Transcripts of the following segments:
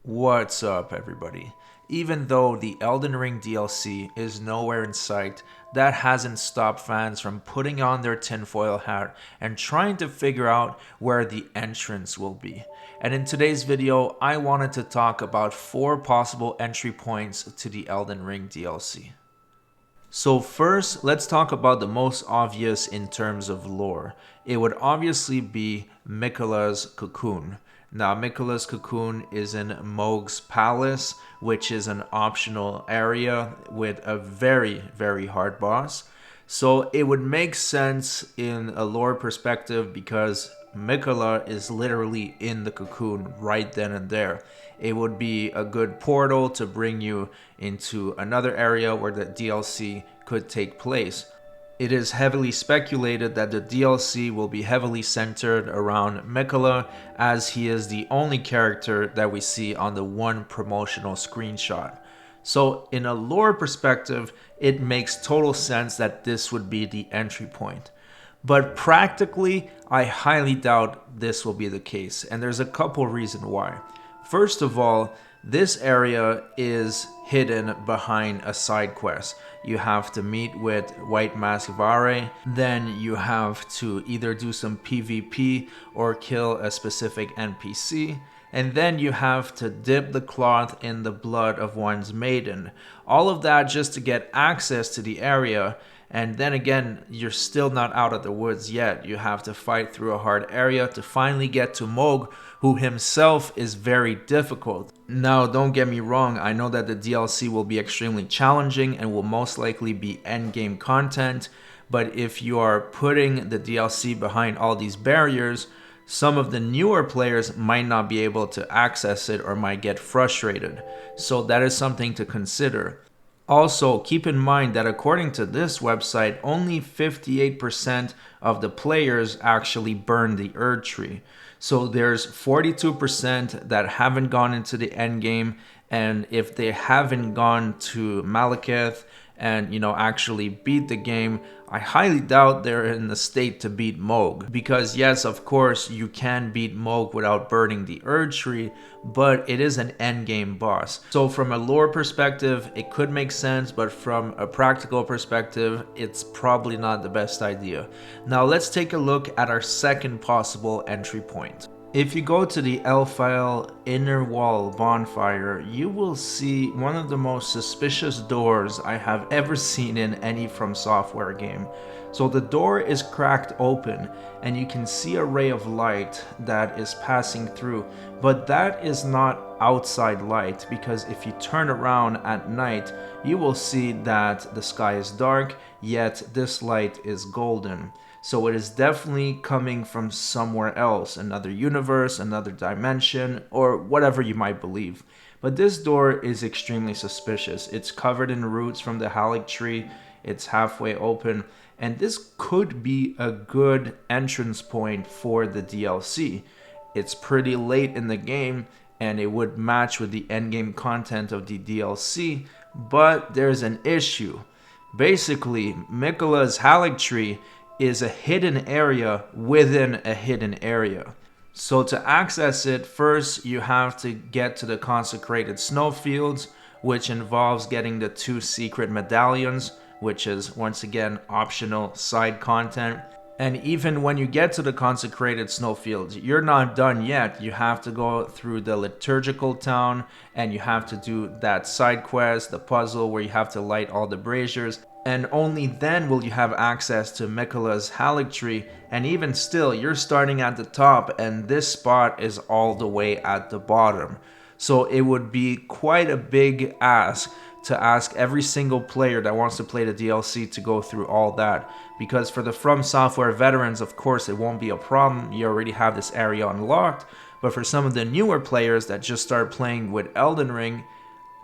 What's up, everybody? Even though the Elden Ring DLC is nowhere in sight, that hasn't stopped fans from putting on their tinfoil hat and trying to figure out where the entrance will be. And in today's video, I wanted to talk about 4 possible entry points to the Elden Ring DLC. So first, let's talk about the most obvious in terms of lore. It would obviously be Miquella's cocoon. Now, Miquella's cocoon is in Mohg's palace, which is an optional area with a very hard boss. So it would make sense in a lore perspective because Miquella is literally in the cocoon right then and there. It would be a good portal to bring you into another area where the DLC could take place. It is heavily speculated that the DLC will be heavily centered around Miquella, as he is the only character that we see on the one promotional screenshot. So in a lore perspective, it makes total sense that this would be the entry point. But practically, I highly doubt this will be the case, and there's a couple reasons why. First of all, this area is hidden behind a side quest. You have to meet with White Mask Vare, then you have to either do some PvP or kill a specific NPC, and then you have to dip the cloth in the blood of one's maiden. All of that just to get access to the area. And then again, you're still not out of the woods yet. You have to fight through a hard area to finally get to Mohg, who himself is very difficult. Now, don't get me wrong, I know that the DLC will be extremely challenging and will most likely be endgame content, but if you are putting the DLC behind all these barriers, some of the newer players might not be able to access it or might get frustrated. So that is something to consider. Also, keep in mind that according to this website, only 58% of the players actually burn the Erd Tree. So there's 42% that haven't gone into the end game, and if they haven't gone to Malekith and actually beat the game, I highly doubt they're in the state to beat Mohg. Because yes, of course, you can beat Mohg without burning the Erd Tree, but it is an endgame boss. So from a lore perspective, it could make sense, but from a practical perspective, it's probably not the best idea. Now let's take a look at our second possible entry point. If you go to the Elfile inner wall bonfire, you will see one of the most suspicious doors I have ever seen in any From Software game. So the door is cracked open and you can see a ray of light that is passing through, but that is not outside light, because if you turn around at night, you will see that the sky is dark, yet this light is golden. So it is definitely coming from somewhere else, another universe, another dimension, or whatever you might believe. But this door is extremely suspicious. It's covered in roots from the Halleck tree, it's halfway open, and this could be a good entrance point for the DLC. It's pretty late in the game, and it would match with the endgame content of the DLC, but there's an issue. Basically, Miquella's Halleck tree is a hidden area within a hidden area. So to access it, first you have to get to the consecrated snowfields, which involves getting the 2 secret medallions, which is once again optional side content. And even when you get to the consecrated snowfields, you're not done yet. You have to go through the liturgical town and you have to do that side quest, the puzzle where you have to light all the braziers. And only then will you have access to Miquella's Halleck tree, and even still, you're starting at the top and this spot is all the way at the bottom. So it would be quite a big ask to ask every single player that wants to play the DLC to go through all that. Because for the From Software veterans, of course, it won't be a problem. You already have this area unlocked. But for some of the newer players that just start playing with Elden Ring,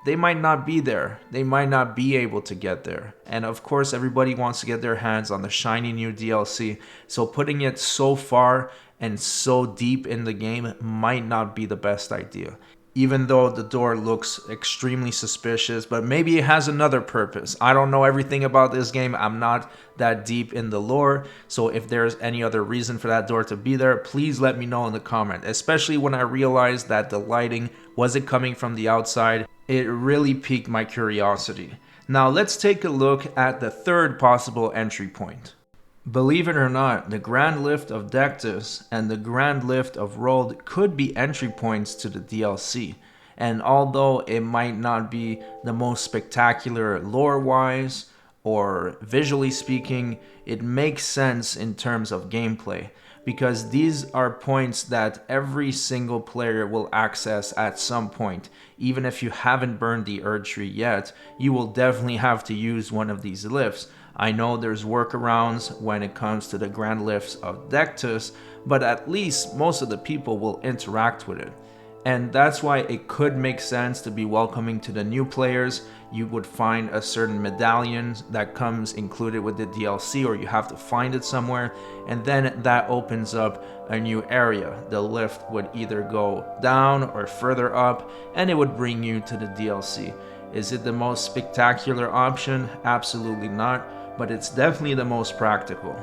they might not be there. They might not be able to get there. And of course, everybody wants to get their hands on the shiny new DLC. So putting it so far and so deep in the game might not be the best idea. even though the door looks extremely suspicious, but maybe it has another purpose. I don't know everything about this game. I'm not that deep in the lore, so if there's any other reason for that door to be there, please let me know in the comment, especially when I realized that the lighting wasn't coming from the outside. It really piqued my curiosity. Now let's take a look at the third possible entry point. Believe it or not, the Grand Lift of Dectus and the Grand Lift of Rold could be entry points to the DLC. And although it might not be the most spectacular lore-wise or visually speaking, it makes sense in terms of gameplay, because these are points that every single player will access at some point. Even if you haven't burned the Erdtree yet, you will definitely have to use one of these lifts. I know there's workarounds when it comes to the Grand Lifts of Dectus, but at least most of the people will interact with it. And that's why it could make sense to be welcoming to the new players. You would find a certain medallion that comes included with the DLC, or you have to find it somewhere, and then that opens up a new area. The lift would either go down or further up, and it would bring you to the DLC. Is it the most spectacular option? Absolutely not, but it's definitely the most practical.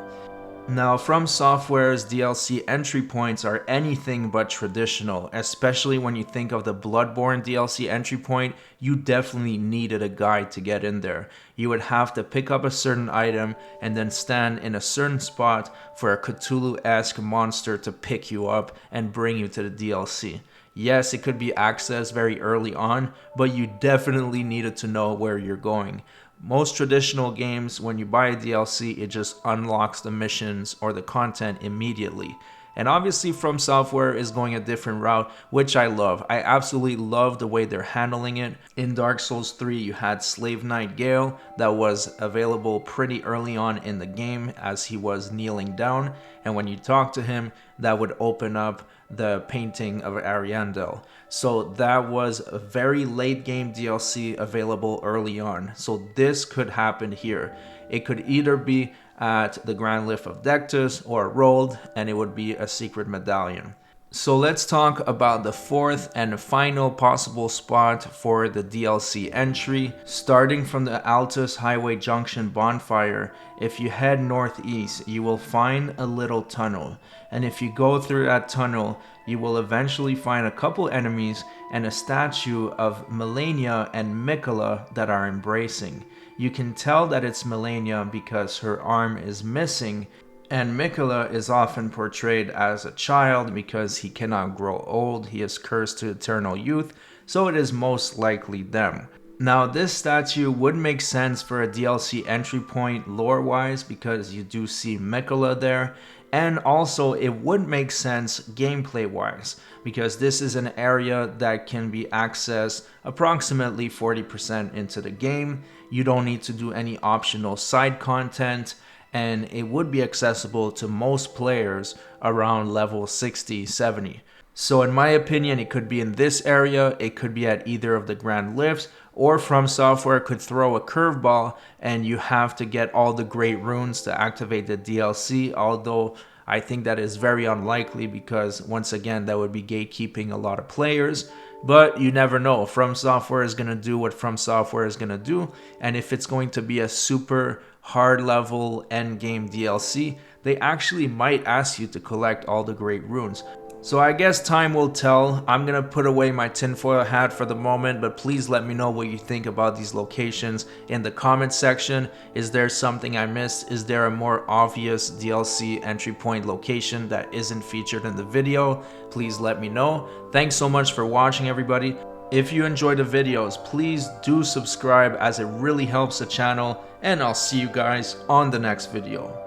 Now, From Software's DLC entry points are anything but traditional, especially when you think of the Bloodborne DLC entry point. You definitely needed a guide to get in there. You would have to pick up a certain item and then stand in a certain spot for a Cthulhu-esque monster to pick you up and bring you to the DLC. Yes, it could be accessed very early on, but you definitely needed to know where you're going. Most traditional games, when you buy a DLC, it just unlocks the missions or the content immediately. And obviously From Software is going a different route, which I love. I absolutely love the way they're handling it. In Dark Souls 3, you had Slave Knight Gale that was available pretty early on in the game as he was kneeling down. And when you talk to him, that would open up the painting of Ariandel. So that was a very late game DLC available early on. So this could happen here. It could either be at the Grand Lift of Dectus or Rold, and it would be a secret medallion. So let's talk about the fourth and final possible spot for the DLC entry. Starting from the Altus Highway Junction bonfire, if you head northeast, you will find a little tunnel. And if you go through that tunnel, you will eventually find a couple enemies and a statue of Melania and Mikola that are embracing. You can tell that it's Melania because her arm is missing, and Mikola is often portrayed as a child because he cannot grow old. He is cursed to eternal youth, so it is most likely them. Now, this statue would make sense for a DLC entry point lore-wise because you do see Mikola there, and also it would make sense gameplay-wise because this is an area that can be accessed approximately 40% into the game. You don't need to do any optional side content, and it would be accessible to most players around level 60, 70. So in my opinion, it could be in this area, it could be at either of the Grand Lifts, or From Software could throw a curveball and you have to get all the great runes to activate the DLC, although I think that is very unlikely because once again, that would be gatekeeping a lot of players. But you never know. From Software is going to do what From Software is going to do, and if it's going to be a super hard level end game DLC, they actually might ask you to collect all the great runes. So I guess time will tell. I'm gonna put away my tinfoil hat for the moment, but please let me know what you think about these locations in the comment section. Is there something I missed? Is there a more obvious DLC entry point location that isn't featured in the video? Please let me know. Thanks so much for watching, everybody. If you enjoy the videos, please do subscribe as it really helps the channel, and I'll see you guys on the next video.